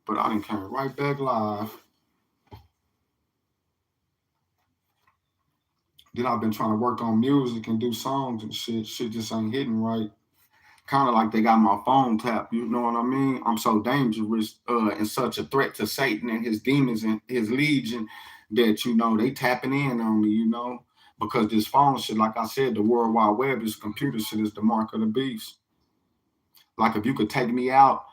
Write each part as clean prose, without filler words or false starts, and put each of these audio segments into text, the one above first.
But I done came right back live. Then I've been trying to work on music and do songs and shit. Shit just ain't hitting right. Kind of like they got my phone tapped. You know what I mean? I'm so dangerous and such a threat to Satan and his demons and his legion that, you know, they tapping in on me, you know? Because this phone shit, like I said, the World Wide Web, this computer shit is the mark of the beast. Like if you could take me out,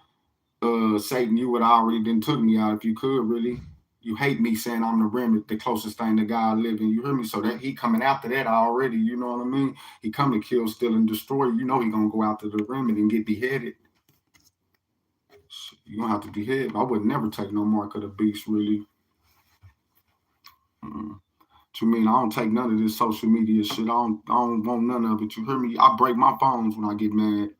Satan, you would already done took me out if you could, really. You hate me saying I'm the remnant, the closest thing to God living. You hear me? So that he coming after that already, you know what I mean? He come to kill, steal, and destroy. You know he gonna go after the remnant and get beheaded. You gonna have to behead. I would never take no mark of the beast, really. What you mean? I don't take none of this social media shit. I don't want none of it. You hear me? I break my phones when I get mad.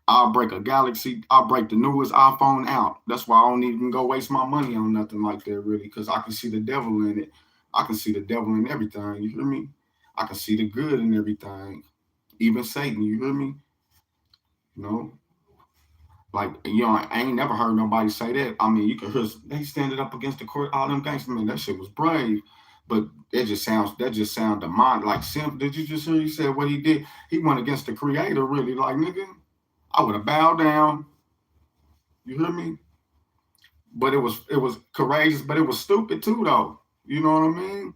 I'll break a Galaxy. I'll break the newest iPhone out. That's why I don't even go waste my money on nothing like that, really, because I can see the devil in it. I can see the devil in everything. You hear me? I can see the good in everything. Even Satan, you hear me? You know? Like, you know, I ain't never heard nobody say that. I mean, you can hear they standing up against the court, all them gangsters, man, that shit was brave. But that just sound demonic. Like Simp, did you just hear he said what he did? He went against the creator, really. Like, nigga, I would have bowed down. You hear me? But it was courageous, but it was stupid too, though. You know what I mean?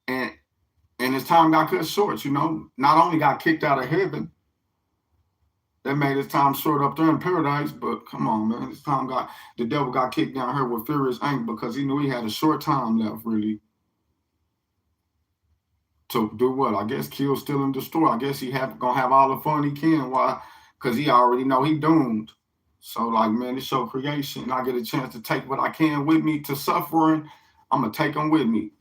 And his time got cut short. You know, not only got kicked out of heaven, that made his time short up there in paradise. But come on, man, the devil got kicked down here with furious anger because he knew he had a short time left, really. To do what? I guess kill, steal, and destroy. I guess gonna have all the fun he can. Why? Because he already know he doomed. So like, man, it's your creation. I get a chance to take what I can with me to suffering. I'm gonna take them with me.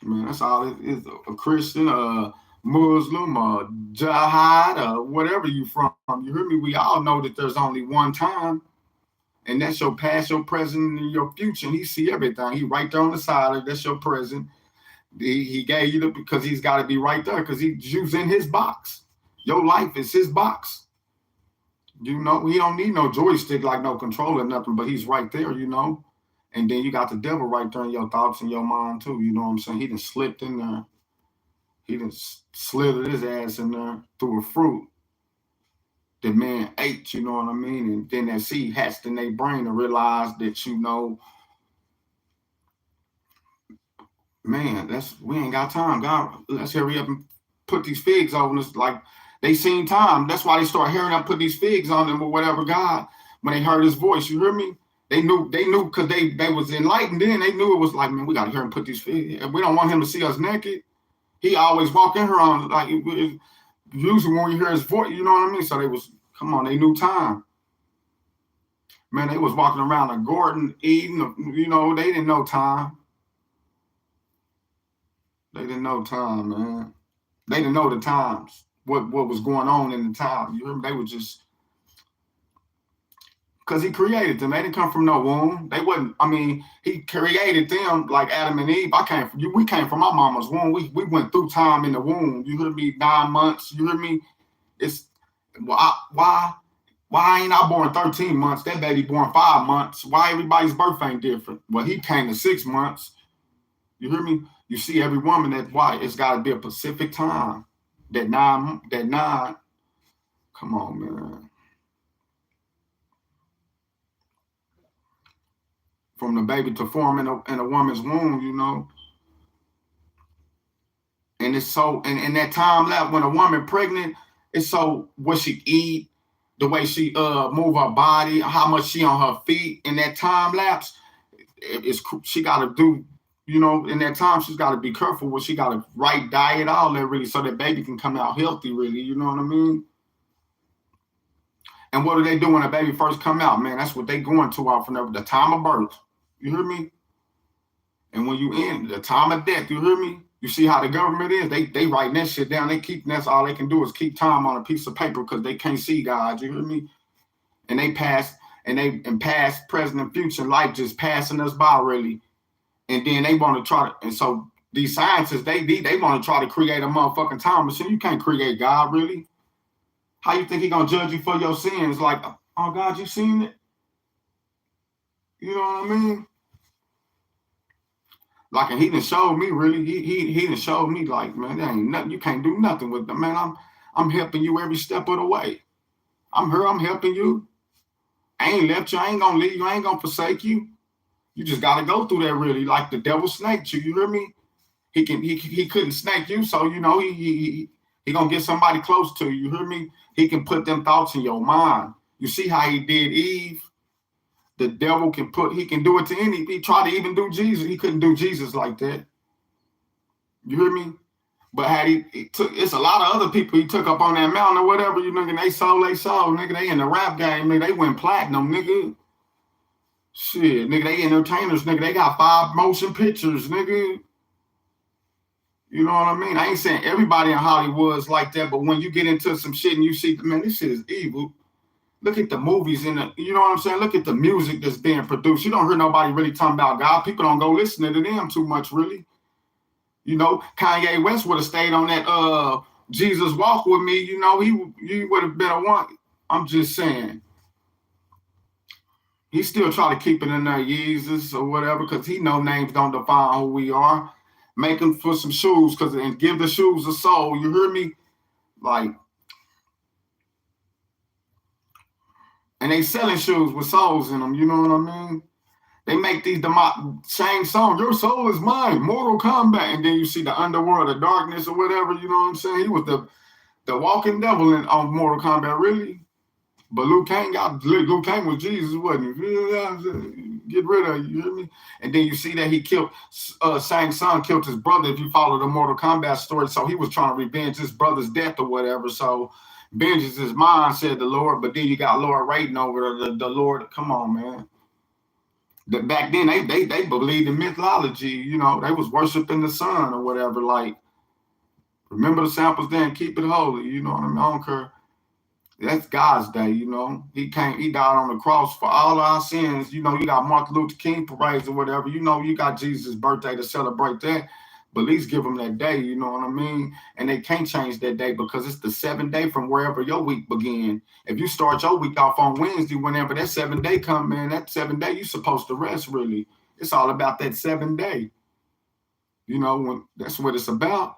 Man, that's all it is. A Christian, a Muslim, a jihad, whatever you from. You hear me? We all know that there's only one time. And that's your past, your present, and your future. And he see everything. He right there on the side of that's your present. He gave you because he's got to be right there because he's using his box. Your life is his box. You know, he don't need no joystick, like no controller, nothing, but he's right there, you know. And then you got the devil right there in your thoughts and your mind too. You know what I'm saying? He done slipped in there. He done slithered his ass in there through a fruit that man ate, you know what I mean? And then that seed hatched in their brain to realize that, you know, man, we ain't got time. God, let's hurry up and put these figs on us. Like, they seen time. That's why they start hearing I put these figs on them or whatever, God, when they heard his voice. You hear me? They knew because they was enlightened then. They knew it was like, man, we got to hear him put these figs. We don't want him to see us naked. He always walk in here on, like, usually when you hear his voice, you know what I mean? So they knew time. Man, they was walking around like Gordon, eating, you know, they didn't know time. They didn't know time, man. They didn't know the times, what was going on in the time. You remember, they were just, because he created them. They didn't come from no womb. They wasn't, I mean, he created them like Adam and Eve. We came from our mama's womb. We went through time in the womb. You hear me? 9 months. You hear me? It's, why ain't I born 13 months? That baby born 5 months. Why everybody's birth ain't different? Well, he came to 6 months. You hear me? You see every woman it's got to be a Pacific time. That nine. Come on, man. From the baby to form in a woman's womb, you know. And it's so, and that time left when a woman pregnant, it's so what she eat, the way she move her body, how much she on her feet. In that time lapse, she got to do, you know, in that time, she's got to be careful with, she got to right diet, all that really, so that baby can come out healthy, really, you know what I mean? And what do they do when a baby first come out, man? That's what they going to out from the time of birth. You hear me? And when you in the time of death, you hear me? You see how the government is? They writing that shit down. That's all they can do is keep time on a piece of paper because they can't see God. You hear me? And they past, present, and future life just passing us by, really. And then they want to try to, and so these scientists, they want to try to create a motherfucking time machine. You can't create God, really. How you think he gonna judge you for your sins? Like, Oh God, you seen it? You know what I mean? Like, and he done showed me really. He done showed me like, man, there ain't nothing. You can't do nothing with them, man. I'm helping you every step of the way. I'm here. I'm helping you. I ain't left you. I ain't gonna leave you. I ain't gonna forsake you. You just gotta go through that really. Like the devil snaked you. You hear me? He couldn't snake you, so you know he gonna get somebody close to you. You hear me? He can put them thoughts in your mind. You see how he did Eve? The devil he can do it to any. He tried to even do Jesus. He couldn't do Jesus like that. You hear me? But had he took, it's a lot of other people he took up on that mountain or whatever. You nigga, they sold, nigga. They in the rap game, nigga. They went platinum, nigga. Shit, nigga. They entertainers, nigga. They got 5 motion pictures, nigga. You know what I mean? I ain't saying everybody in Hollywood's like that, but when you get into some shit and you see, man, this shit is evil. Look at the movies and you know what I'm saying? Look at the music that's being produced. You don't hear nobody really talking about God. People don't go listening to them too much, really. You know, Kanye West would have stayed on that Jesus Walk With Me. You know, he would have been a one. I'm just saying. He still try to keep it in there, Jesus or whatever, because he know names don't define who we are. Make them for some shoes, and give the shoes a soul. You hear me? Like, and they selling shoes with souls in them. You know what I mean? They make these same song. Your soul is mine. Mortal Kombat, and then you see the underworld of darkness or whatever. You know what I'm saying? He was the walking devil on Mortal Kombat, really. But Liu Kang was Jesus, wasn't he? Get rid of you hear me? And then you see that he killed Shang Tsung killed his brother. If you follow the Mortal Kombat story, so he was trying to revenge his brother's death or whatever. So vengeance is mine, said the Lord. But then you got Lord Raiden over the Lord. Come on, man. Back then they believed in mythology. You know, they was worshiping the sun or whatever. Like, remember the samples then, keep it holy. You know what I mean? I don't care. That's God's day, you know. He died on the cross for all our sins. You know, you got Martin Luther King parades or whatever. You know, you got Jesus' birthday to celebrate that. But at least give them that day, you know what I mean? And they can't change that day because it's the 7th day from wherever your week began. If you start your week off on Wednesday, whenever that 7th day come, man, that 7th day, you're supposed to rest, really. It's all about that 7th day. You know, that's what it's about.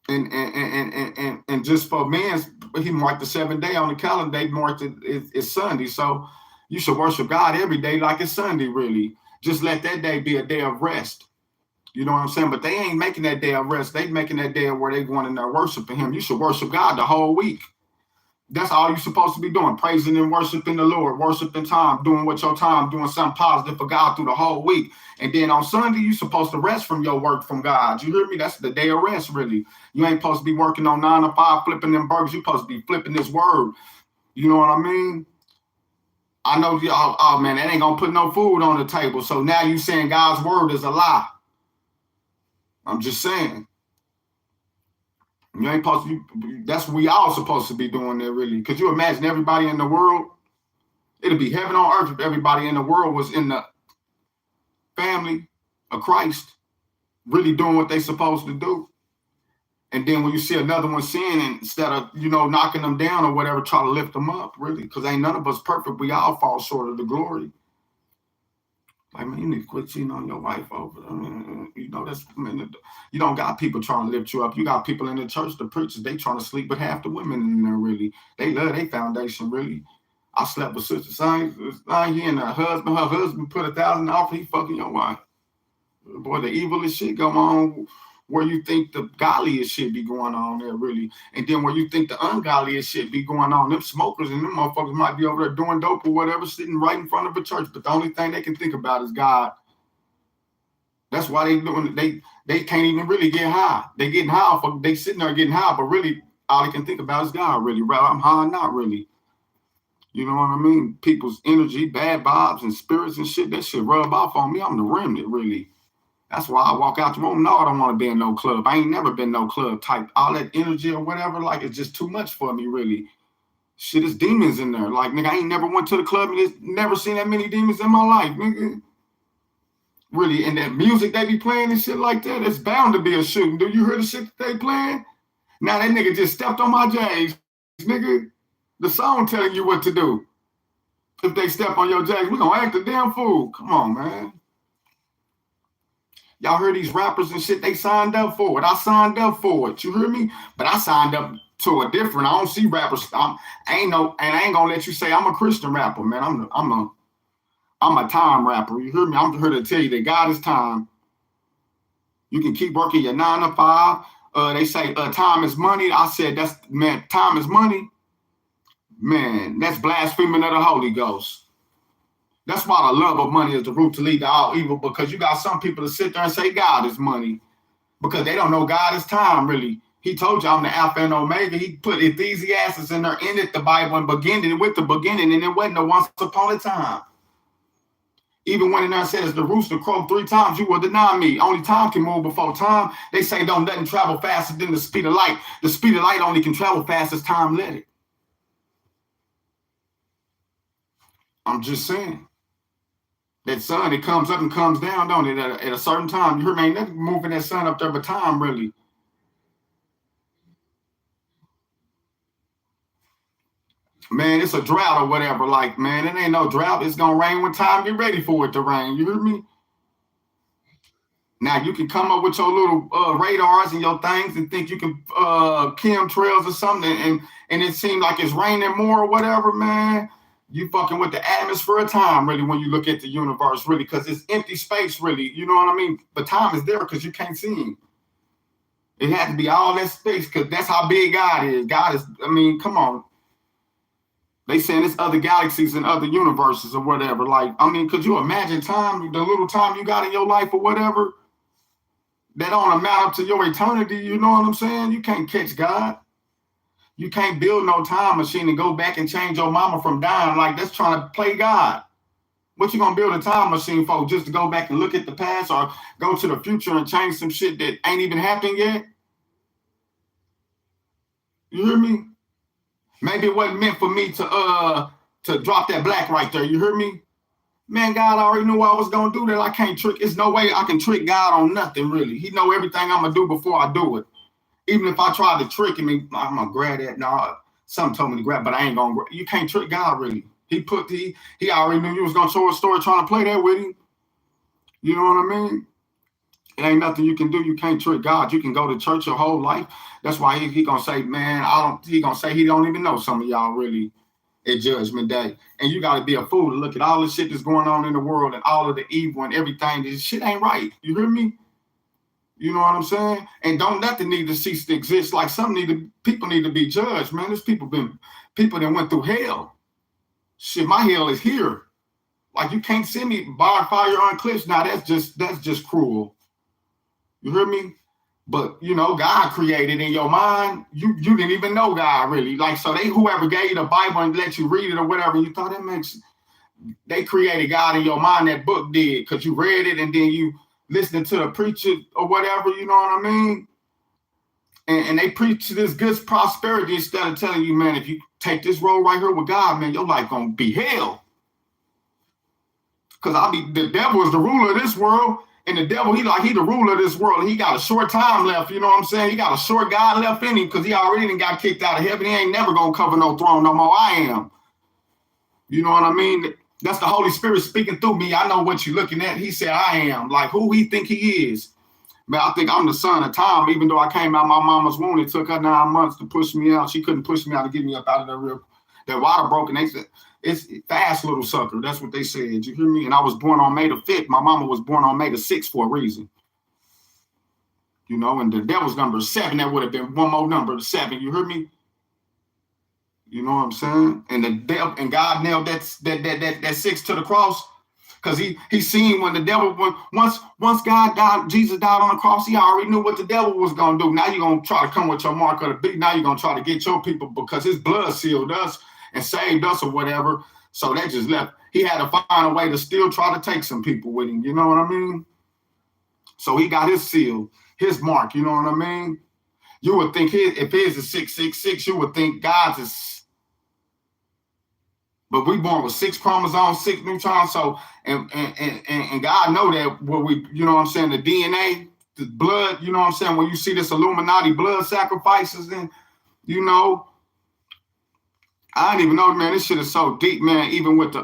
And just for man's, he marked the 7th day on the calendar. They marked it's Sunday. So you should worship God every day like it's Sunday, really. Just let that day be a day of rest. You know what I'm saying? But they ain't making that day of rest. They making that day where they going in there worshiping him. You should worship God the whole week. That's all you're supposed to be doing, praising and worshiping the Lord, worshiping time, doing what your time, doing something positive for God through the whole week. And then on Sunday, you're supposed to rest from your work from God. You hear me? That's the day of rest, really. You ain't supposed to be working on 9 to 5, flipping them burgers. You're supposed to be flipping this word. You know what I mean? I know, oh man, that ain't going to put no food on the table. So now you saying God's word is a lie. I'm just saying. You ain't supposed to be, that's what we all supposed to be doing there, really. Could you imagine everybody in the world? It'd be heaven on earth if everybody in the world was in the family of Christ, really doing what they supposed to do. And then when you see another one sinning, instead of, you know, knocking them down or whatever, try to lift them up, really. Because ain't none of us perfect. We all fall short of the glory. Like, man, you need to quit cheating on your wife over. I mean, you know, you don't got people trying to lift you up. You got people in the church, the preachers, they trying to sleep with half the women in there, really. They love their foundation, really. I slept with Sister Sign, he and her husband put $1,000 off, he fucking your wife. Boy, the evilest shit go on where you think the godliest shit be going on there, really. And then where you think the ungodliest shit be going on, them smokers and them motherfuckers might be over there doing dope or whatever, sitting right in front of a church, but the only thing they can think about is God. That's why they can't even really get high. They getting high, they sitting there getting high, but really all they can think about is God, really. I'm high, not really. You know what I mean? People's energy, bad vibes and spirits and shit, that shit rub off on me. I'm the remnant, really. That's why I walk out the room. No, I don't want to be in no club. I ain't never been no club type. All that energy or whatever, like, it's just too much for me, really. Shit, is demons in there. Like, nigga, I ain't never went to the club and never seen that many demons in my life, nigga. Really, and that music they be playing and shit like that, it's bound to be a shooting. Do you hear the shit that they playing? Now that nigga just stepped on my J's, nigga. The song telling you what to do. If they step on your jacks, we gonna act a damn fool. Come on, man. Y'all heard these rappers and shit, they signed up for it. I signed up for it. You hear me? But I signed up to a different. I don't see rappers. I ain't gonna let you say I'm a Christian rapper, man. I'm a time rapper. You hear me? I'm here to tell you that God is time. You can keep working your 9 to 5. They say time is money. I said time is money. Man, that's blaspheming of the Holy Ghost. That's why the love of money is the root to lead to all evil, because you got some people to sit there and say God is money because they don't know God is time, really. He told you I'm the Alpha and Omega. He put Ecclesiastes in there, ended the Bible and beginning with the beginning, and it wasn't a once upon a time. Even when it says the rooster crowed 3 times, you will deny me. Only time can move before time. They say don't nothing travel faster than the speed of light. The speed of light only can travel fast as time let it. I'm just saying. That sun, it comes up and comes down, don't it, at a certain time. You hear me? Ain't nothing moving that sun up there but time, really. Man, it's a drought or whatever. Like, man, it ain't no drought. It's going to rain when time get ready for it to rain. You hear me? Now, you can come up with your little radars and your things and think you can chemtrails or something, and it seems like it's raining more or whatever, man. You fucking with the atmosphere of time, really, when you look at the universe, really, because it's empty space, really. You know what I mean? But time is there because you can't see him. It had to be all that space because that's how big God is. God is, I mean, come on. They saying it's other galaxies and other universes or whatever. Like, I mean, could you imagine time, the little time you got in your life or whatever, that don't amount up to your eternity? You know what I'm saying? You can't catch God. You can't build no time machine and go back and change your mama from dying. Like, that's trying to play God. What you gonna build a time machine for? Just to go back and look at the past or go to the future and change some shit that ain't even happened yet? You hear me? Maybe it wasn't meant for me to drop that black right there. You hear me? Man, God already knew I was gonna do that. I can't trick. There's no way I can trick God on nothing, really. He know everything I'm gonna do before I do it. Even if I try to trick him, I'm gonna grab that. No, something told me to grab, but I ain't gonna. You can't trick God, really. He already knew you was gonna show a story trying to play that with him. You know what I mean? It ain't nothing you can do. You can't trick God. You can go to church your whole life. That's why he gonna say, man, he gonna say he don't even know some of y'all really at Judgment Day. And you gotta be a fool to look at all the shit that's going on in the world and all of the evil and everything. This shit ain't right. You hear me? You know what I'm saying? And don't nothing need to cease to exist. Like people need to be judged, man. There's people that went through hell. Shit, my hell is here. Like, you can't send me by fire on cliffs. Now that's just cruel. You hear me? But you know, God created in your mind. You didn't even know God really. Like, so whoever gave you the Bible and let you read it or whatever, you thought they created God in your mind. That book did, because you read it and then you listening to the preacher or whatever, you know what I mean? And they preach this good prosperity instead of telling you, man, if you take this road right here with God, man, your life gonna be hell. Because the devil is the ruler of this world, and the devil, he the ruler of this world. He got a short time left, you know what I'm saying? He got a short God left in him because he already done got kicked out of heaven. He ain't never gonna cover no throne no more. I am. You know what I mean? That's the Holy Spirit speaking through me. I know what you're looking at. He said, I am. Like, who he think he is? Man, I think I'm the son of time. Even though I came out my mama's womb, it took her 9 months to push me out. She couldn't push me out to get me up out of that water broken. They said, it's fast, little sucker. That's what they said. You hear me? And I was born on May the 5th. My mama was born on May the 6th for a reason. You know, and the devil's number 7. That would have been one more number, 7. You hear me? You know what I'm saying? And the devil and God nailed that 6 to the cross, because he seen when the devil once God died, Jesus died on the cross, he already knew what the devil was gonna do. Now you're gonna try to come with your mark of the beast. Now you're gonna try to get your people, because his blood sealed us and saved us or whatever. So they just left. He had to find a way to still try to take some people with him. You know what I mean? So he got his seal, his mark. You know what I mean? You would think if his is 666, you would think God's is. But we born with 6 chromosomes, 6 neutrons. So and God know that what we, you know what I'm saying, the DNA, the blood, you know what I'm saying, when you see this Illuminati blood sacrifices, and you know, I didn't even know, man. This shit is so deep, man. Even with the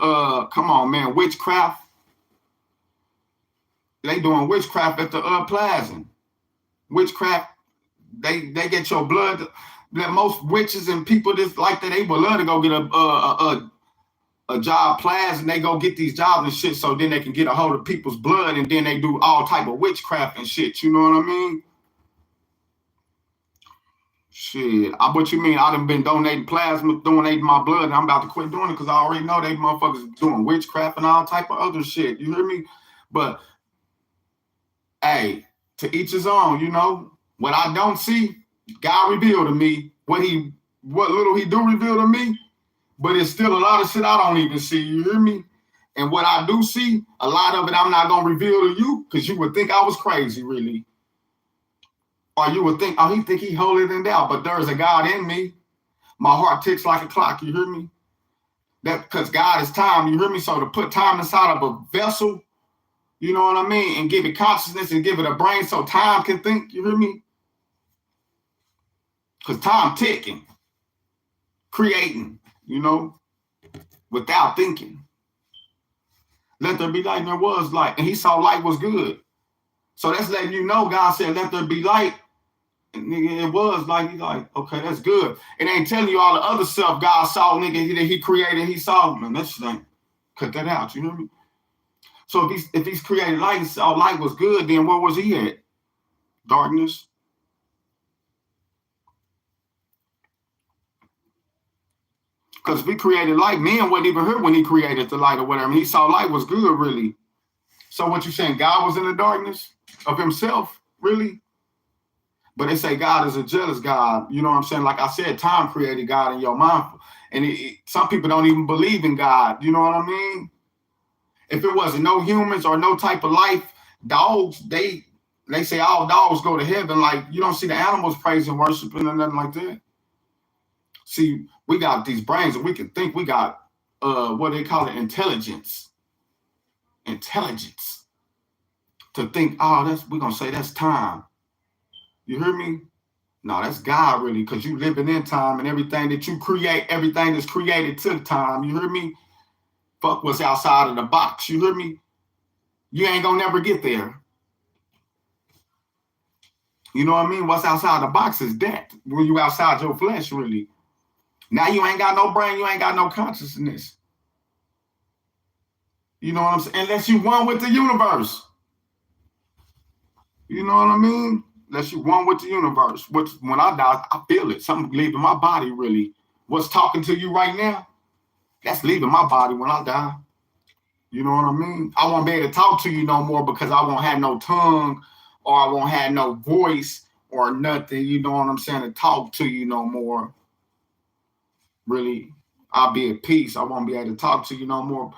come on, man, witchcraft. They doing witchcraft at the plaza. Witchcraft. They get your blood. That most witches and people that's like that, they would love to go get a job plaza, and they go get these jobs and shit, so then they can get a hold of people's blood, and then they do all type of witchcraft and shit. You know what I mean? Shit, what you mean? I done been donating plasma, donating my blood, and I'm about to quit doing it because I already know they motherfuckers doing witchcraft and all type of other shit. You hear me? But hey, to each his own. You know what I don't see, God revealed to me what little he do reveal to me. But it's still a lot of shit I don't even see. You hear me? And what I do see, a lot of it I'm not gonna reveal to you because you would think I was crazy, really. Or you would think, oh, he think he holier than thou, but there's a God in me. My heart ticks like a clock, you hear me? That because God is time, you hear me? So to put time inside of a vessel, you know what I mean? And give it consciousness and give it a brain so time can think, you hear me? Because time ticking, creating, you know, without thinking. Let there be light, and there was light. And he saw light was good. So that's letting you know God said, let there be light. And nigga, it was like, he's like, okay, that's good. It ain't telling you all the other stuff God saw, nigga, that he created, he saw. Man, that shit ain't, cut that out, you know what I mean? So if he's created light and saw light was good, then where was he at? Darkness. Because if he created light, men wasn't even here when he created the light or whatever. He saw light was good, really. So what you saying, God was in the darkness of himself, really? But they say God is a jealous God. You know what I'm saying? Like I said, time created God in your mind. And some people don't even believe in God. You know what I mean? If it wasn't no humans or no type of life, dogs, they say all dogs go to heaven. Like, you don't see the animals praising, worshiping, or nothing like that. See, we got these brains and we can think. We got, what they call it, intelligence. Intelligence. To think, oh, we're going to say that's time. You hear me? No, that's God, really, because you living in time and everything that you create, everything that's created took time. You hear me? Fuck what's outside of the box. You hear me? You ain't gonna never get there. You know what I mean? What's outside the box is death. When you outside your flesh, really. Now you ain't got no brain, you ain't got no consciousness. You know what I'm saying? Unless you one with the universe. You know what I mean? Unless you one with the universe. Which when I die, I feel it. Something leaving my body, really. What's talking to you right now? That's leaving my body when I die. You know what I mean? I won't be able to talk to you no more because I won't have no tongue or I won't have no voice or nothing. You know what I'm saying? To talk to you no more. Really, I'll be at peace. I won't be able to talk to you no more.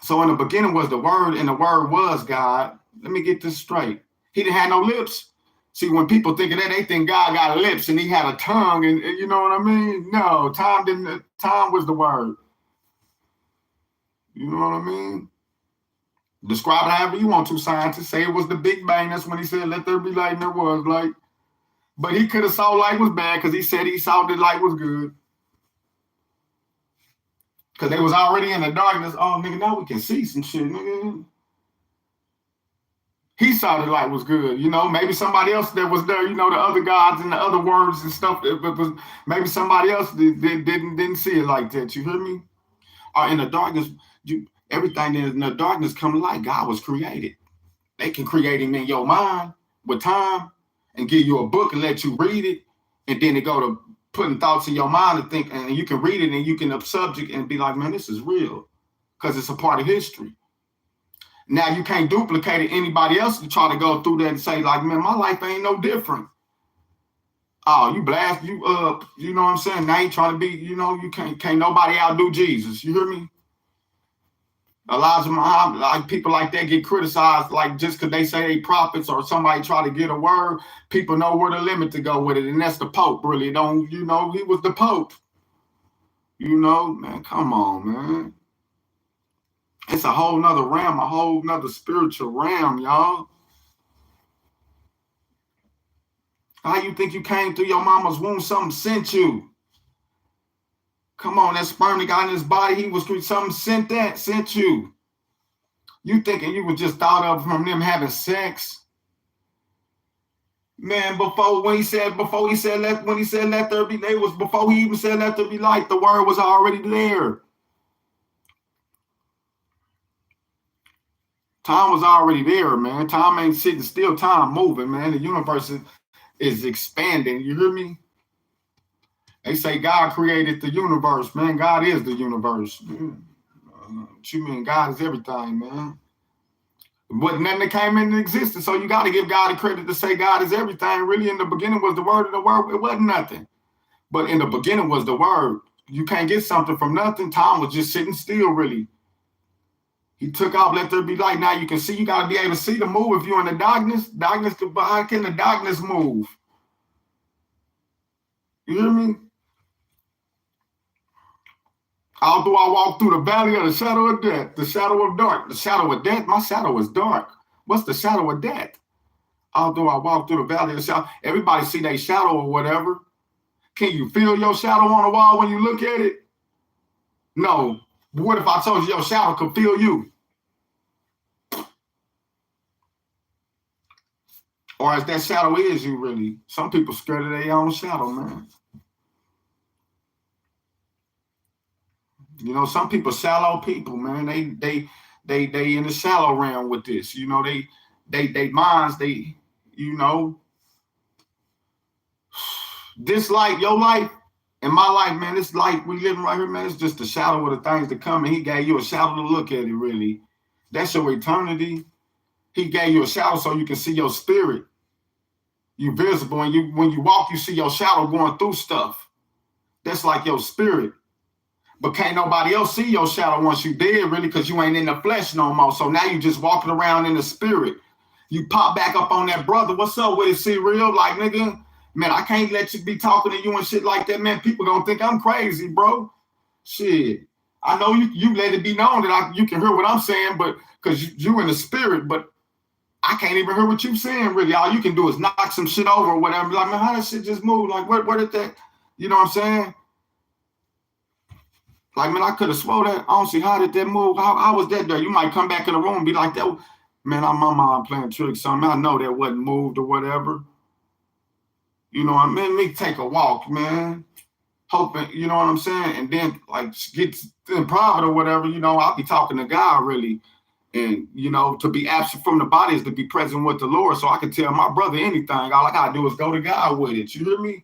So in the beginning was the Word, and the Word was God. Let me get this straight. He didn't have no lips. See, when people think of that, they think God got lips and he had a tongue, and you know what I mean? No, time didn't. Time was the Word. You know what I mean? Describe it however you want to, scientists. Say it was the Big Bang. That's when he said, let there be light, and there was light. But he could have saw light was bad because he said he saw that light was good. Because they was already in the darkness. Oh, nigga, now we can see some shit, nigga. He saw the light was good. You know, maybe somebody else that was there, you know, the other gods and the other words and stuff. It was, maybe somebody else didn't see it like that. You hear me? Or in the darkness, everything in the darkness come light. God was created. They can create him in your mind with time and give you a book and let you read it. And then they go to putting thoughts in your mind and think, and you can read it and you can subject and be like, man, this is real. Because it's a part of history. Now you can't duplicate it. Anybody else to try to go through that and say, like, man, my life ain't no different. Oh, you blast, you know what I'm saying? Now you trying to be, you know, you can't nobody outdo Jesus. You hear me? Elijah Muhammad, like people like that get criticized, like just because they say they prophets or somebody try to get a word, people know where the limit to go with it, and that's the Pope. Really, don't you know he was the Pope? You know, man, come on, man. It's a whole nother realm, a whole nother spiritual realm, y'all. How you think you came through your mama's womb? Something sent you. Come on, that sperm that got in his body, he was something sent you. You thinking you were just thought of from them having sex? Man, when he said let there be, before he even said let there be light, the word was already there. Time was already there, man. Time ain't sitting still, time moving, man. The universe is expanding. You hear me? They say God created the universe, man. God is the universe. What you mean? God is everything, man. But nothing that came into existence, so you got to give God the credit to say God is everything. Really, in the beginning was the word, and the word, it wasn't nothing. But in the beginning was the word. You can't get something from nothing. Time was just sitting still, really. He took off, let there be light. Now you can see, you got to be able to see the move. If you're in the darkness, how can the darkness move? You hear me? Although I walk through the valley of the shadow of death, the shadow of dark, the shadow of death, my shadow is dark. What's the shadow of death? Although I walk through the valley of the shadow, everybody see their shadow or whatever. Can you feel your shadow on the wall when you look at it? No. But what if I told you your shadow could feel you? Or as that shadow is you, really? Some people scared of their own shadow, man. You know, some people shallow people, man. They in the shallow realm with this. You know, they minds, you know, this life, your life and my life, man, this life we living right here, man, it's just a shadow of the things to come. And he gave you a shadow to look at it, really. That's your eternity. He gave you a shadow so you can see your spirit. You visible, and when you walk, you see your shadow going through stuff. That's like your spirit. But can't nobody else see your shadow once you dead, really, because you ain't in the flesh no more. So now you just walking around in the spirit. You pop back up on that brother. What's up with it, see real? Like, nigga, man, I can't let you be talking to you and shit like that, man. People gonna think I'm crazy, bro. Shit. I know you let it be known that you can hear what I'm saying, but because you in the spirit, but I can't even hear what you saying, really. All you can do is knock some shit over or whatever. Like, man, how that shit just move? Like, what did that, you know what I'm saying? Like, man, I could have swore that. I don't see how did that move. How was that there? You might come back in the room and be like, that, man, my mind playing tricks. Something. I know that wasn't moved or whatever. You know what I mean? Me take a walk, man. Hoping, you know what I'm saying? And then, like, get in private or whatever, you know, I'll be talking to God, really. And, you know, to be absent from the body is to be present with the Lord. So I can tell my brother anything. All I got to do is go to God with it. You hear me?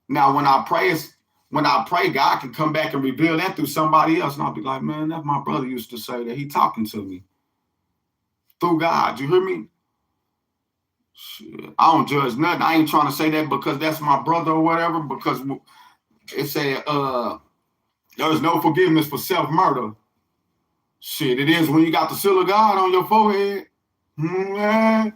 Now, when I pray, God can come back and reveal that through somebody else. And I'll be like, man, that's my brother used to say that. He talking to me through God. You hear me? Shit. I don't judge nothing. I ain't trying to say that because that's my brother or whatever, because it said there is no forgiveness for self-murder. Shit, it is when you got the seal of God on your forehead. Yeah.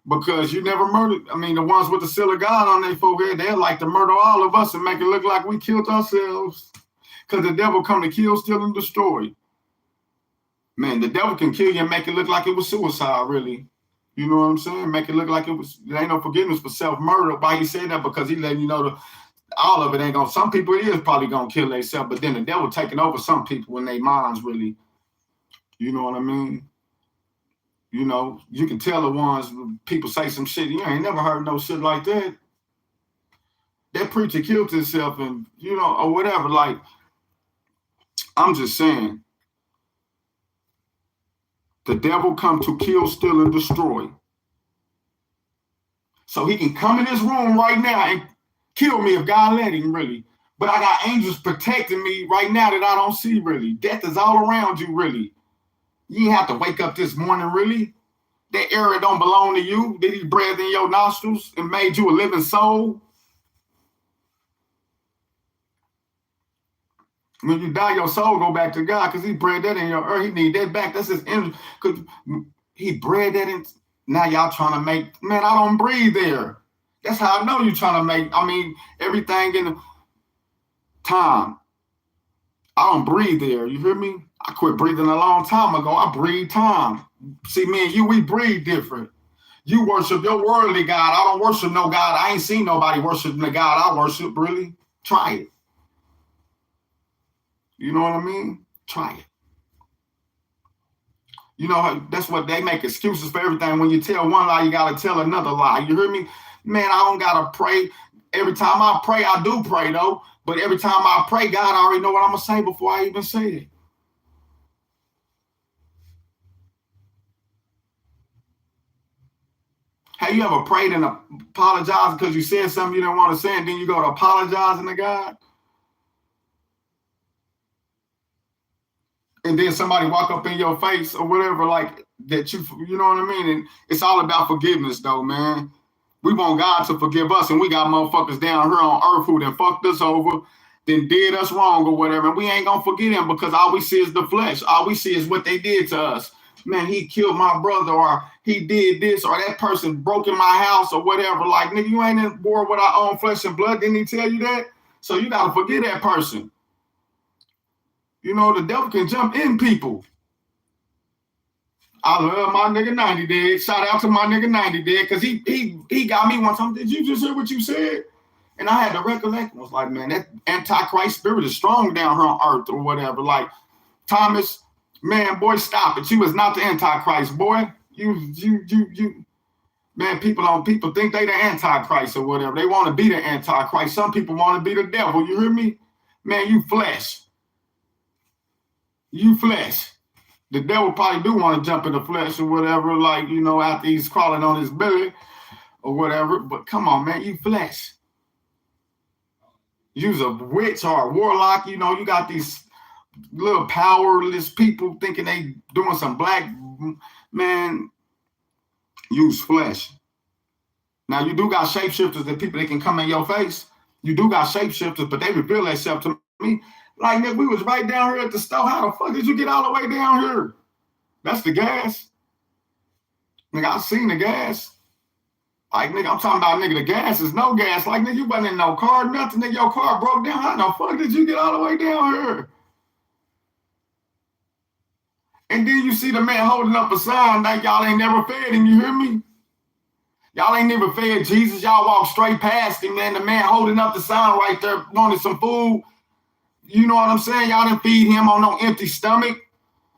Because you never murdered. I mean, the ones with the seal of God on their forehead, they'd like to murder all of us and make it look like we killed ourselves. Because the devil come to kill, steal, and destroy. Man, the devil can kill you and make it look like it was suicide, really. You know what I'm saying? Make it look like there ain't no forgiveness for self-murder. Why he said that? Because he letting you know all of it ain't gonna, some people is probably gonna kill themselves, but then the devil taking over some people in their minds, really. You know what I mean? You know, you can tell the ones, people say some shit, you ain't never heard no shit like that. That preacher killed himself and, you know, or whatever. Like, I'm just saying, the devil come to kill, steal, and destroy. So he can come in this room right now and kill me if God let him, really. But I got angels protecting me right now that I don't see, really. Death is all around you, really. You ain't have to wake up this morning, really. That area don't belong to you. Did he breathe in your nostrils and made you a living soul? When you die, your soul go back to God because he bred that in your earth. He need that back. That's his energy. Because he bred that in. Now y'all trying to make, man, I don't breathe there. That's how I know you're trying to make, I mean, everything in the time. I don't breathe there. You hear me? I quit breathing a long time ago. I breathe time. See, me and you, we breathe different. You worship your worldly God. I don't worship no God. I ain't seen nobody worship the God I worship, really. Try it. You know what I mean? Try it. You know, that's what they make excuses for everything. When you tell one lie, you got to tell another lie. You hear me? Man, I don't got to pray. Every time I pray, I do pray, though. But every time I pray, God already know what I'm going to say before I even say it. Have you ever prayed and apologized because you said something you didn't want to say, and then you go to apologizing to God? And then somebody walk up in your face or whatever, like that you know what I mean? And it's all about forgiveness, though, man. We want God to forgive us, and we got motherfuckers down here on earth who done fucked us over, then did us wrong or whatever. And we ain't gonna forget him because all we see is the flesh. All we see is what they did to us. Man, he killed my brother, or he did this, or that person broke in my house or whatever. Like, nigga, you ain't in war with our own flesh and blood. Didn't he tell you that? So you gotta forget that person. You know, the devil can jump in people. I love my nigga 90 Dead. Shout out to my nigga 90 Dead, because he got me one time. Did you just hear what you said? And I had to recollect. I was like, man, that Antichrist spirit is strong down here on earth or whatever. Like, Thomas, man, boy, stop it. You was not the Antichrist, boy. You. Man, people think they the Antichrist or whatever. They want to be the Antichrist. Some people want to be the devil. You hear me? Man, you flesh. You flesh. The devil probably do want to jump in the flesh or whatever, like, you know, after he's crawling on his belly or whatever. But come on, man, you flesh. You's a witch or a warlock. You know, you got these little powerless people thinking they doing some black, man, use flesh. Now, you do got shapeshifters and people that can come in your face. You do got shapeshifters, but they reveal themselves to me. Like, nigga, we was right down here at the store. How the fuck did you get all the way down here? That's the gas. Nigga, I seen the gas. Like, nigga, I'm talking about, nigga, the gas is no gas. Like, nigga, you wasn't in no car, nothing. Nigga, your car broke down. How the fuck did you get all the way down here? And then you see the man holding up a sign like y'all ain't never fed him. You hear me? Y'all ain't never fed Jesus. Y'all walk straight past him, man. The man holding up the sign right there, wanted some food. You know what I'm saying? Y'all didn't feed him on no empty stomach.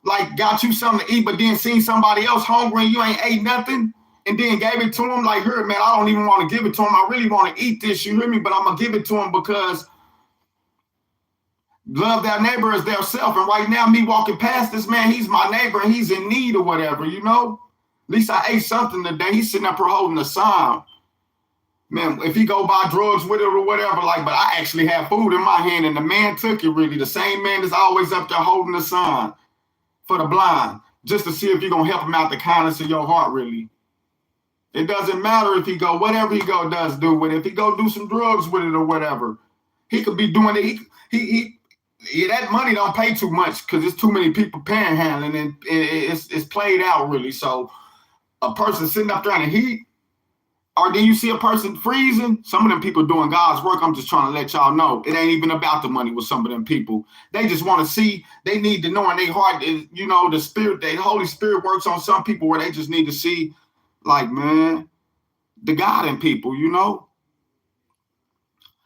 Like, got you something to eat, but then seen somebody else hungry and you ain't ate nothing, and then gave it to him. Like, here, man, I don't even want to give it to him. I really want to eat this, you hear me? But I'm going to give it to him because love their neighbor as their self. And right now, me walking past this man, he's my neighbor and he's in need or whatever, you know? At least I ate something today. He's sitting up here holding a sign. Man, if he go buy drugs with it or whatever, like, but I actually have food in my hand, and the man took it, really. The same man that's always up there holding the sign for the blind, just to see if you're going to help him out the kindness of your heart, really. It doesn't matter if he go, whatever he go does do with it. If he go do some drugs with it or whatever, he could be doing it. Yeah, that money don't pay too much because it's too many people panhandling, and it's played out, really. So a person sitting up there in the heat, or then you see a person freezing. Some of them people doing God's work. I'm just trying to let y'all know. It ain't even about the money with some of them people. They just want to see, they need to know in their heart, you know, the spirit, the Holy Spirit works on some people where they just need to see, like, man, the God in people, you know?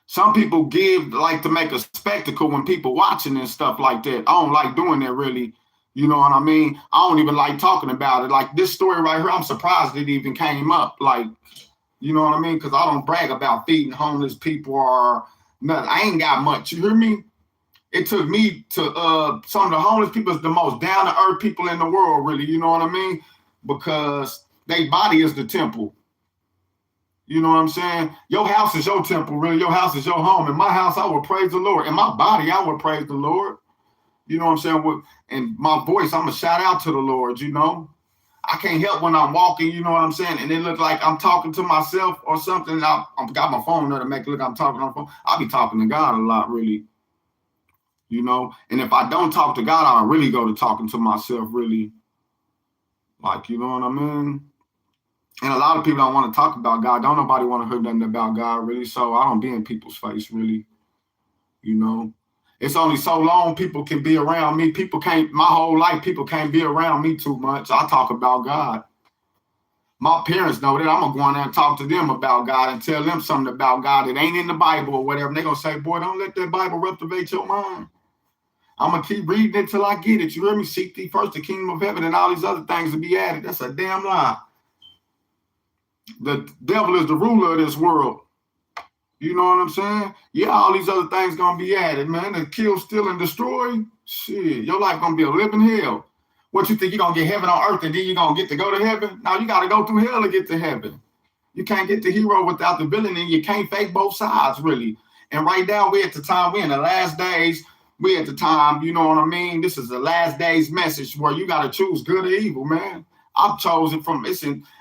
Some people give, like, to make a spectacle when people watching and stuff like that. I don't like doing that, really. You know what I mean? I don't even like talking about it. Like, this story right here, I'm surprised it even came up. Like, you know what I mean? Because I don't brag about feeding homeless people or nothing. I ain't got much. You hear me? It took me to some of the homeless people is the most down-to-earth people in the world, really. You know what I mean? Because their body is the temple. You know what I'm saying? Your house is your temple, really. Your house is your home. In my house, I will praise the Lord. In my body, I will praise the Lord. You know what I'm saying? And my voice, I'm going to shout out to the Lord, you know? I can't help when I'm walking, you know what I'm saying? And it look like I'm talking to myself or something. I've got my phone there to make it look like I'm talking on the phone. I'll be talking to God a lot, really. You know? And if I don't talk to God, I'll really go to talking to myself, really. Like, you know what I mean? And a lot of people don't want to talk about God. Don't nobody want to hear nothing about God, really. So I don't be in people's face, really. You know? It's only so long people can be around me. My whole life, people can't be around me too much. I talk about God. My parents know that. I'm going to go in there and talk to them about God and tell them something about God that ain't in the Bible or whatever. And they're going to say, boy, don't let that Bible reprobate your mind. I'm going to keep reading it till I get it. You hear me? Seek thee first the kingdom of heaven and all these other things will be added. That's a damn lie. The devil is the ruler of this world. You know what I'm saying? Yeah, all these other things going to be added, man. To kill, steal, and destroy. Shit, your life going to be a living hell. What you think, you're going to get heaven on earth and then you're going to get to go to heaven? No, you got to go through hell to get to heaven. You can't get the hero without the villain, and you can't fake both sides, really. And right now, we're at the time, we're in the last days. We're at the time, you know what I mean? This is the last days message where you got to choose good or evil, man. I've chosen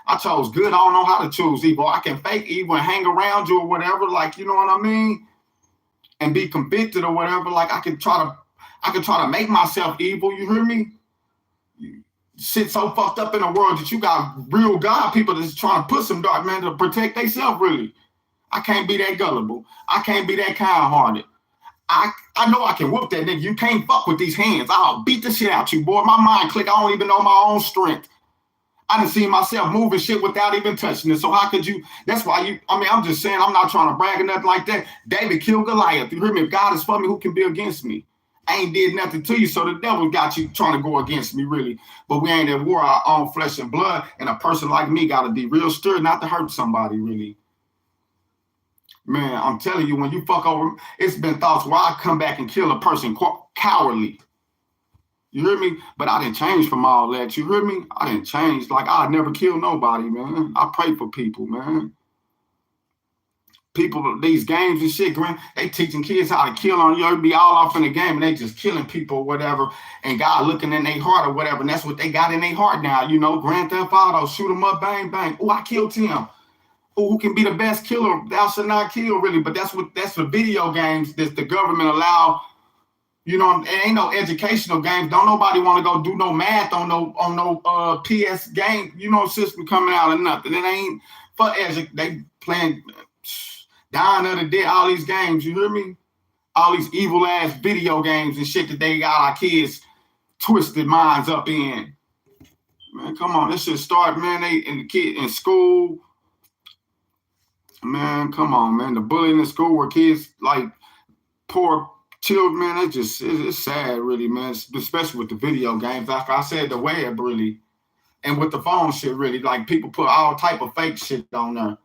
I chose good. I don't know how to choose evil. I can fake evil and hang around you or whatever, like, you know what I mean? And be convicted or whatever. Like, I can try to make myself evil, you hear me? Shit so fucked up in the world that you got real God people that's trying to put some dark, man, to protect themselves, really. I can't be that gullible. I can't be that kind-hearted. I know I can whoop that nigga. You can't fuck with these hands. I'll beat the shit out you, boy. My mind click. I don't even know my own strength. I done seen myself moving shit without even touching it. So how could you? That's why I'm just saying, I'm not trying to brag or nothing like that. David killed Goliath. You hear me? If God is for me, who can be against me? I ain't did nothing to you, so the devil got you trying to go against me, really. But we ain't at war, our own flesh and blood, and a person like me got to be real stirred not to hurt somebody, really. Man, I'm telling you, when you fuck over, it's been thoughts where I come back and kill a person cowardly. You hear me? But I didn't change from all that. You hear me? I didn't change. Like, I'd never kill nobody, man. I pray for people, man. People, these games and shit, they teaching kids how to kill on you. Be all off in the game and they just killing people or whatever. And God looking in their heart or whatever. And that's what they got in their heart now. You know, Grand Theft Auto, shoot them up, bang, bang. Oh, I killed him. Oh, who can be the best killer? Thou shalt not kill, really. But that's the video games that the government allow. You know, it ain't no educational games. Don't nobody want to go do no math on no PS game, you know, system coming out or nothing. It ain't for education. They playing Dying of the Dead, all these games, you hear me? All these evil ass video games and shit that they got our kids twisted minds up in. Man, come on, this should start, man. They and the kid in school. Man, come on, man. The bullying in school where kids like poor children, man, it's sad, really, man. Especially with the video games. Like I said, the web, really. And with the phone shit, really. Like, people put all type of fake shit on there.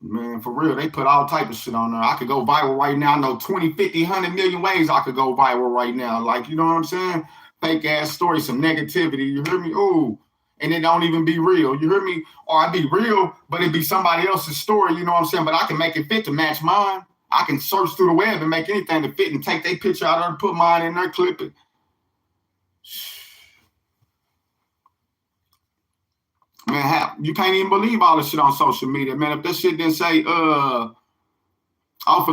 Man, for real, they put all type of shit on there. I could go viral right now. I know 20, 50, 100 million ways I could go viral right now. Like, you know what I'm saying? Fake ass story, some negativity. You hear me? Ooh. And it don't even be real. You hear me? Or it be real, but it be somebody else's story. You know what I'm saying? But I can make it fit to match mine. I can search through the web and make anything to fit and take their picture out there and put mine in there, clip it. Man, you can't even believe all this shit on social media, man. If that shit didn't say, I'll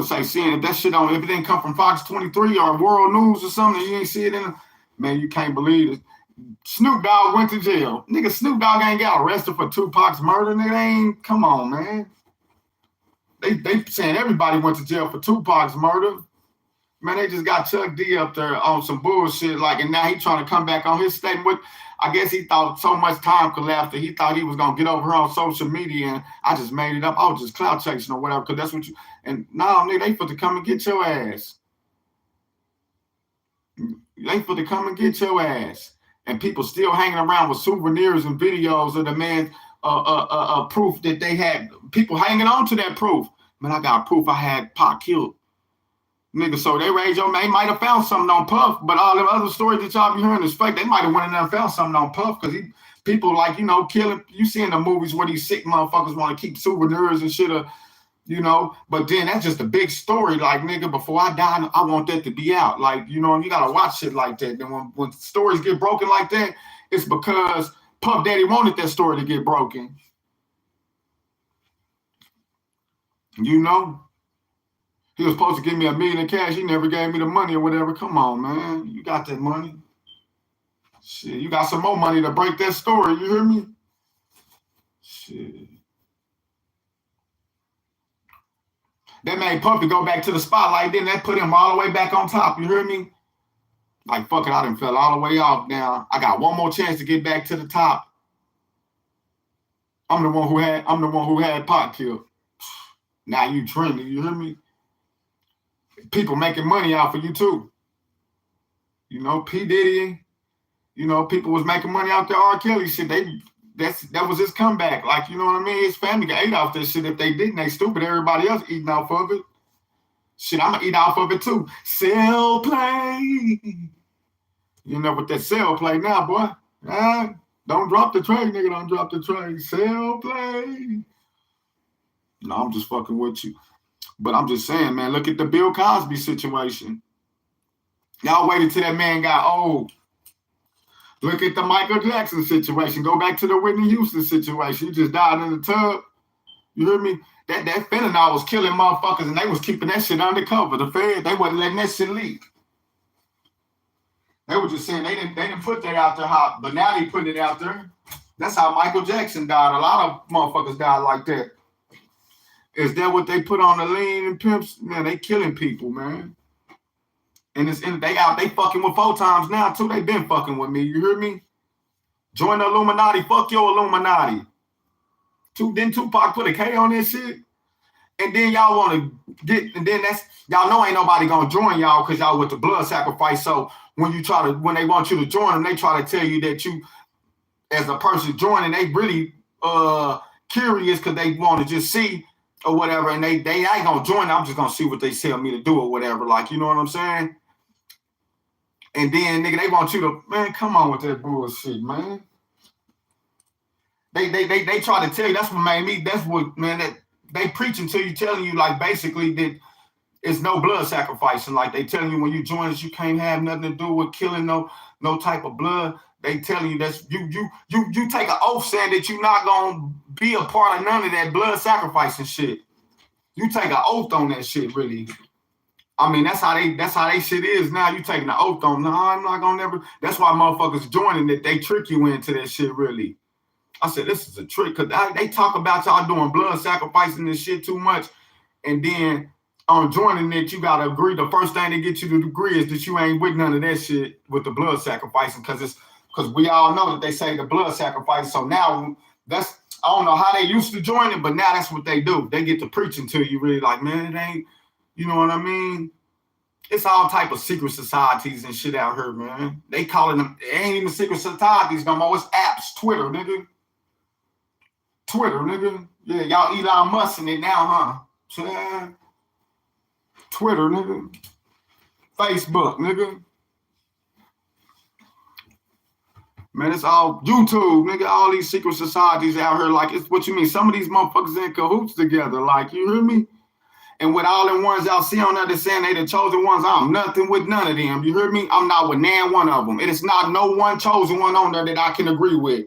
say, seeing if that shit if it didn't come from Fox 23 or World News or something, you ain't see it in, man, you can't believe it. Snoop Dogg went to jail. Nigga, Snoop Dogg ain't got arrested for Tupac's murder. Nigga, ain't, come on, man. They saying everybody went to jail for Tupac's murder. Man, they just got Chuck D up there on some bullshit, like, and now he trying to come back on his statement. I guess he thought so much time collapsed that he thought he was gonna get over here on social media, and I just made it up. I was just cloud chasing or whatever, because that's what you. And now, nigga, they for to come and get your ass. They for to come and get your ass. And people still hanging around with souvenirs and videos of the man, proof that they had. People hanging on to that proof. Man, I got proof I had Pac killed. Nigga, so they raised your man. They might have found something on Puff, but all them other stories that y'all be hearing is fake. They might have went in there and found something on Puff, because people, like, you know, killing. You see in the movies where these sick motherfuckers want to keep souvenirs and shit, you know. But then that's just a big story. Like, nigga, before I die, I want that to be out. Like, you know, and you gotta watch shit like that. Then when stories get broken like that, it's because Puff Daddy wanted that story to get broken. You know? He was supposed to give me $1 million in cash. He never gave me the money or whatever. Come on, man. You got that money. Shit, you got some more money to break that story. You hear me? Shit. That made Puffy go back to the spotlight. Then that put him all the way back on top. You hear me? Like, fuck it, I done fell all the way off now. I got one more chance to get back to the top. I'm the one who had Pac killed. Now you trending. You hear me? People making money off of you too. You know, P. Diddy, you know, people was making money out there, R. Kelly shit. That was his comeback. Like, you know what I mean? His family got ate off that shit. If they didn't, they stupid. Everybody else eating off of it. Shit, I'm gonna eat off of it too. Sell play. You know what that sell play now, boy. Don't drop the tray, nigga. Don't drop the tray. Sell play. No, I'm just fucking with you. But I'm just saying, man, look at the Bill Cosby situation. Y'all waited till that man got old. Look at the Michael Jackson situation. Go back to the Whitney Houston situation. He just died in the tub. You hear me? That fentanyl was killing motherfuckers, and they was keeping that shit undercover. The Fed, they wasn't letting that shit leak. They were just saying they didn't put that out there hot, but now they put it out there. That's how Michael Jackson died. A lot of motherfuckers died like that. Is that what they put on the lean and pimps? Man, they killing people, man. And they fucking with 4 times now too. They been fucking with me. You hear me? Join the Illuminati. Fuck your Illuminati. Didn't Tupac put a K on this shit? And then y'all want to get, and then y'all know ain't nobody gonna join y'all because y'all with the blood sacrifice. So when they want you to join them, they try to tell you that you, as a person joining, they really curious because they want to just see or whatever, and they ain't gonna join. I'm just gonna see what they tell me to do or whatever. Like, you know what I'm saying? And then, nigga, they want you to, man, come on with that bullshit, man. They try to tell you, that's what made me, that's what, man, that they preaching to you, telling you, like, basically that it's no blood sacrificing. Like, they telling you when you join us, you can't have nothing to do with killing no type of blood. They telling you that's you take an oath saying that you're not gonna be a part of none of that blood sacrificing shit. You take an oath on that shit, really. I mean, that's how they shit is now. You taking an oath on, no, I'm not gonna never. That's why motherfuckers joining it. They trick you into that shit, really. I said, this is a trick, because they talk about y'all doing blood sacrificing this shit too much, and then on joining it, you gotta agree. The first thing to get you to agree is that you ain't with none of that shit with the blood sacrificing, because we all know that they say the blood sacrifice. So now I don't know how they used to join it, but now that's what they do. They get to preaching to you, really, like, man, it ain't, you know what I mean? It's all type of secret societies and shit out here, man. They calling them, it ain't even secret societies no more. It's apps, Twitter, nigga. Yeah, y'all Elon Musk in it now, huh? So, Twitter, nigga. Facebook, nigga. Man, it's all YouTube, nigga. All these secret societies out here, like, it's what you mean. Some of these motherfuckers in cahoots together, like, you hear me? And with all them ones y'all see on there, they're saying they the chosen ones. I'm nothing with none of them. You hear me? I'm not with nan one of them. It is not no one chosen one on there that I can agree with.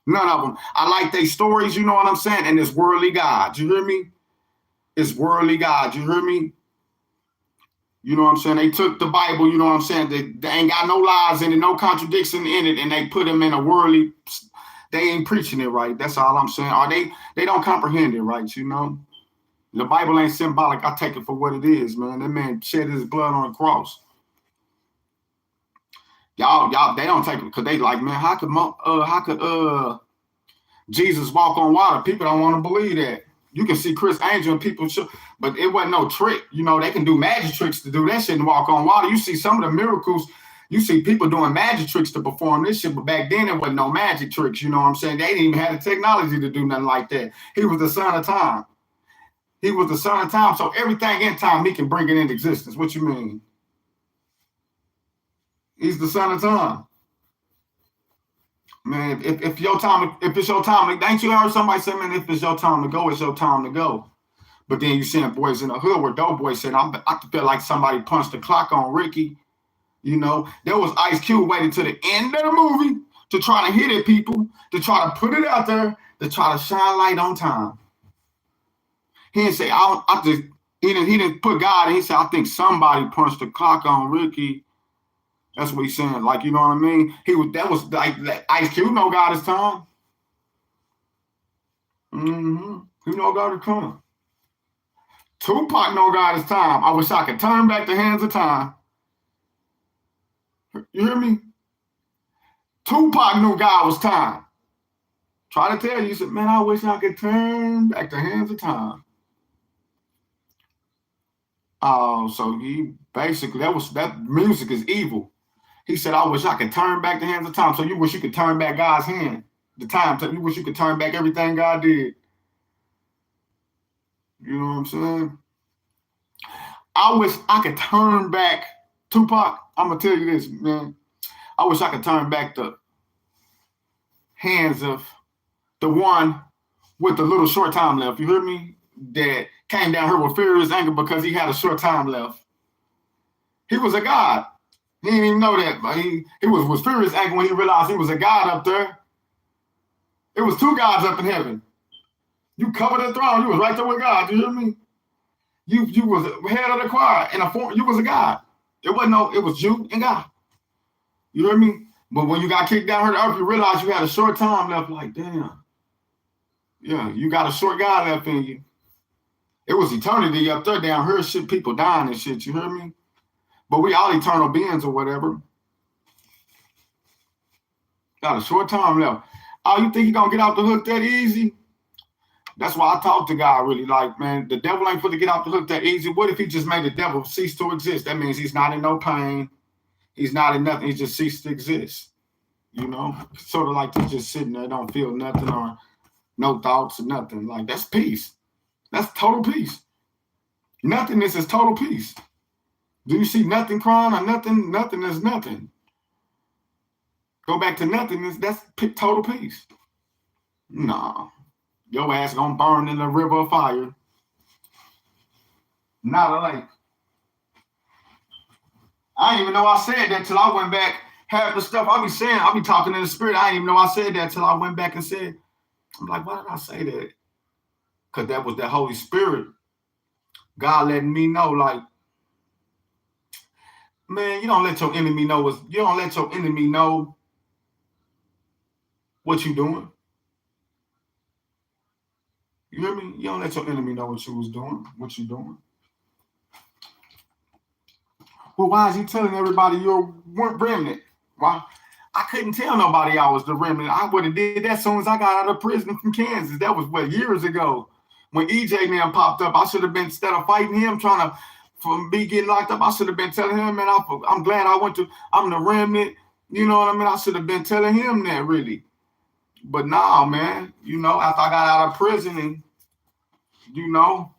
None of them. I like their stories, you know what I'm saying? And it's worldly gods. You hear me? It's worldly gods. You hear me? You know what I'm saying? They took the Bible, you know what I'm saying? They ain't got no lies in it, no contradiction in it, and they put them in a worldly, they ain't preaching it right. That's all I'm saying. Or they don't comprehend it right, you know? The Bible ain't symbolic. I take it for what it is, man. That man shed his blood on the cross. Y'all, they don't take it because they like, man, how could Jesus walk on water? People don't want to believe that. You can see Chris Angel and people, but it wasn't no trick. You know, they can do magic tricks to do that shit and walk on water. You see some of the miracles. You see people doing magic tricks to perform this shit, but back then it wasn't no magic tricks. You know what I'm saying? They didn't even have the technology to do nothing like that. He was the son of time. He was the son of time, so everything in time, he can bring it into existence. What you mean? He's the son of time. Man, if it's your time, ain't you heard somebody say, man, if it's your time to go, it's your time to go. But then you seeing boys in the hood where Doughboy said, I feel like somebody punched the clock on Ricky. You know, there was Ice Cube waiting to the end of the movie to try to hit at people, to try to put it out there, to try to shine light on time. He didn't say, he didn't put God in. He said, I think somebody punched the clock on Ricky. That's what he's saying. Like, you know what I mean? That was like Ice Cube know God is time. He know God is time. Tupac know God is time. I wish I could turn back the hands of time. You hear me? Tupac knew God was time. Try to tell you, he said, man, I wish I could turn back the hands of time. So he basically, that music is evil. He said, I wish I could turn back the hands of time. So you wish you could turn back God's hand, the time. You wish you could turn back everything God did. You know what I'm saying? I wish I could turn back, Tupac, I'm going to tell you this, man. I wish I could turn back the hands of the one with the little short time left. You hear me? That came down here with furious anger because he had a short time left. He was a God. He didn't even know that. But he was furious anger when he realized he was a God up there. It was two gods up in heaven. You covered the throne. You was right there with God. You hear me? You was head of the choir in a form. You was a God. It was you and God. You hear me? But when you got kicked down here to earth, you realized you had a short time left. Like, damn. Yeah, you got a short God left in you. It was eternity up there down here. Shit, people dying and shit. You hear me? But we all eternal beings or whatever. Got a short time left. Oh, you think you gonna get off the hook that easy? That's why I talk to God really. Like, man, the devil ain't to get off the hook that easy. What if he just made the devil cease to exist? That means he's not in no pain. He's not in nothing. He just ceased to exist. You know? Sort of like he's just sitting there, don't feel nothing or no thoughts or nothing. Like, that's peace. That's total peace. Nothingness is total peace. Do you see nothing crying or nothing? Nothing is nothing. Go back to nothingness. That's total peace. Nah. Your ass gonna burn in the river of fire. Not a lake. I didn't even know I said that till I went back. Half the stuff I be saying, I be talking in the spirit. I didn't even know I said that till I went back and said, I'm like, why did I say that? Because that was the Holy Spirit. God letting me know, like, man, you don't let your enemy know what you doing. You hear me? You don't let your enemy know what you doing. Well, why is he telling everybody you're remnant? Why? I couldn't tell nobody I was the remnant. I would have did that as soon as I got out of prison from Kansas. That was years ago. When EJ man popped up, I should have been, instead of fighting him, trying to for me getting locked up, I should have been telling him, man, I'm glad I'm the remnant. You know what I mean? I should have been telling him that, really. But nah, man, you know, after I got out of prison and, you know,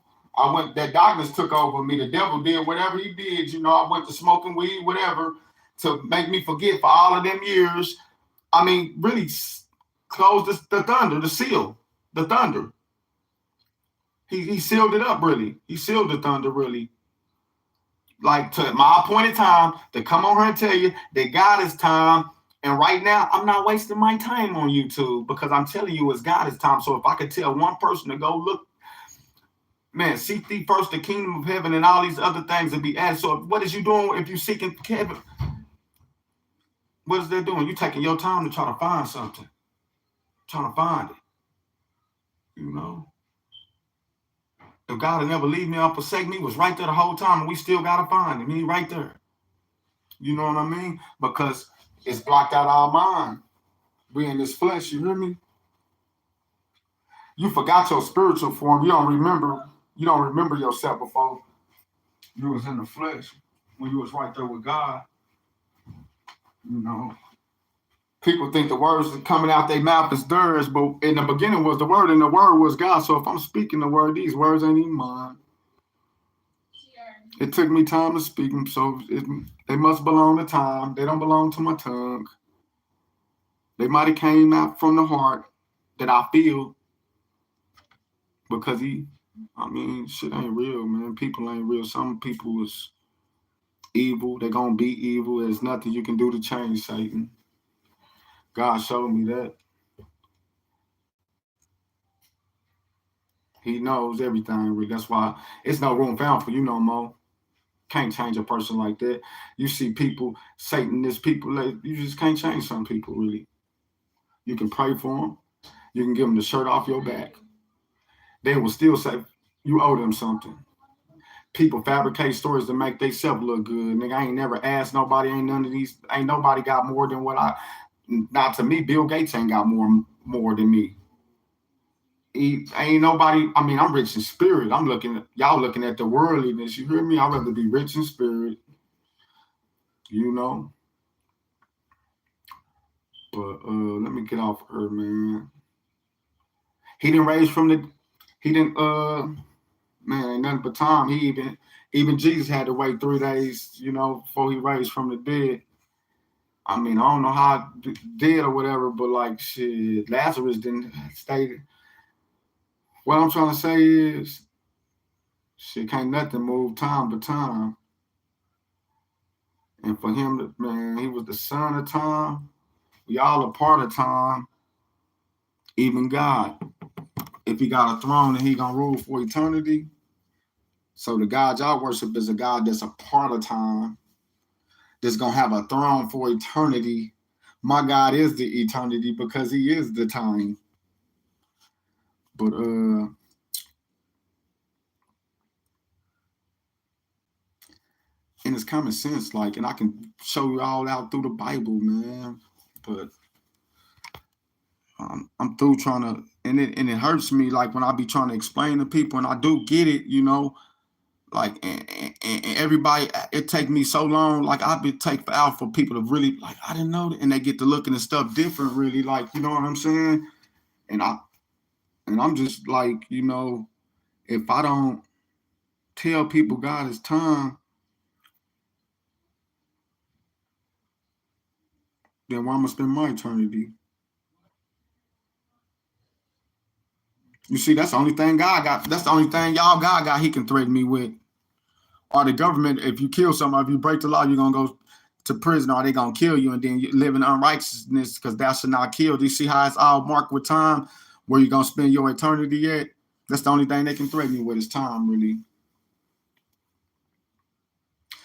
that darkness took over me. The devil did whatever he did. You know, I went to smoking weed, whatever, to make me forget for all of them years. I mean, really closed the thunder, the seal, the thunder. He sealed it up, really. He sealed the thunder, really. Like, to my appointed time to come on here and tell you that God is time. And right now, I'm not wasting my time on YouTube because I'm telling you it's God is time. So if I could tell one person to go look, man, seek thee first the kingdom of heaven and all these other things to be added. So what is you doing if you seeking heaven? What is that doing? You taking your time to try to find something. Trying to find it. You know? If God will never leave me or forsake me, was right there the whole time, and we still gotta find him. He right there. You know what I mean? Because it's blocked out our mind. We in this flesh, you hear me? You forgot your spiritual form. You don't remember yourself before you was in the flesh, when you was right there with God. You know. People think the words that coming out their mouth is theirs, but in the beginning was the word, and the word was God. So if I'm speaking the word, these words ain't even mine. It took me time to speak them, so they must belong to time. They don't belong to my tongue. They might have came out from the heart that I feel, because shit ain't real, man. People ain't real. Some people is evil. They're going to be evil. There's nothing you can do to change Satan. God showed me that. He knows everything. That's why it's no room found for you no more. Can't change a person like that. You see people, Satanist people, you just can't change some people, really. You can pray for them. You can give them the shirt off your back. They will still say you owe them something. People fabricate stories to make themselves look good. Nigga, I ain't never asked nobody. Ain't nobody got more than what not to me, Bill Gates ain't got more than me. Ain't nobody, I'm rich in spirit. Y'all looking at the worldliness. You hear me? I'd rather be rich in spirit. You know? But let me get off her, man. He didn't raise from the. He didn't. Man, ain't nothing but time. Even Jesus had to wait 3 days, before he raised from the dead. I mean, I don't know how dead or whatever, but like shit, Lazarus didn't stay. What I'm trying to say is, shit, can't nothing move time but time. And for him, man, he was the son of time. We all a part of time. Even God, if he got a throne and he gonna rule for eternity. So the God y'all worship is a God that's a part of time, that's gonna have a throne for eternity. My God is the eternity because he is the time. But and it's common sense, like, and I can show you all out through the Bible, man. But I'm through trying to, and it hurts me, like when I be trying to explain to people, and I do get it, like and everybody, it take me so long, like I've been take out for people to really like, I didn't know that, and they get to looking at stuff different, really, like, you know what I'm saying? And I'm just like, if I don't tell people God is time, then where I'm gonna spend my eternity? You see, that's the only thing God got. That's the only thing y'all God got. He can threaten me with, or the government. If you kill somebody, if you break the law, you're gonna go to prison, or they gonna kill you, and then you live in unrighteousness because thou shalt not kill. Do you see how it's all marked with time, where you're gonna spend your eternity at? That's the only thing they can threaten you with is time, really.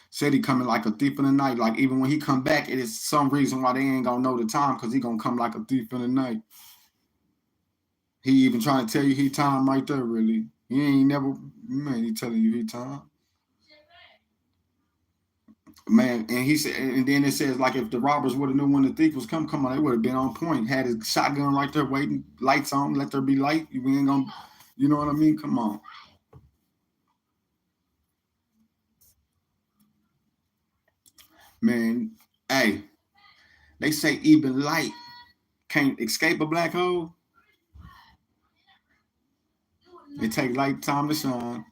Said he coming like a thief in the night. Like even when he come back, it is some reason why they ain't gonna know the time, because he gonna come like a thief in the night. He even trying to tell you he time right there, really. He ain't never, man, he telling you he time. Man, and he said, and then it says, like, if the robbers would have knew when the thief was come on, they would have been on point. Had his shotgun right there waiting, lights on, let there be light. You ain't gonna, you know what I mean? Come on. Man, hey, they say even light can't escape a black hole. It take light time to shine.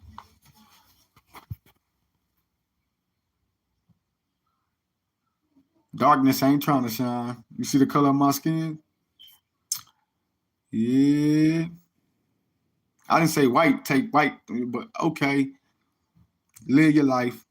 Darkness ain't trying to shine. You see the color of my skin? Yeah. I didn't say white, take white, but okay. Live your life.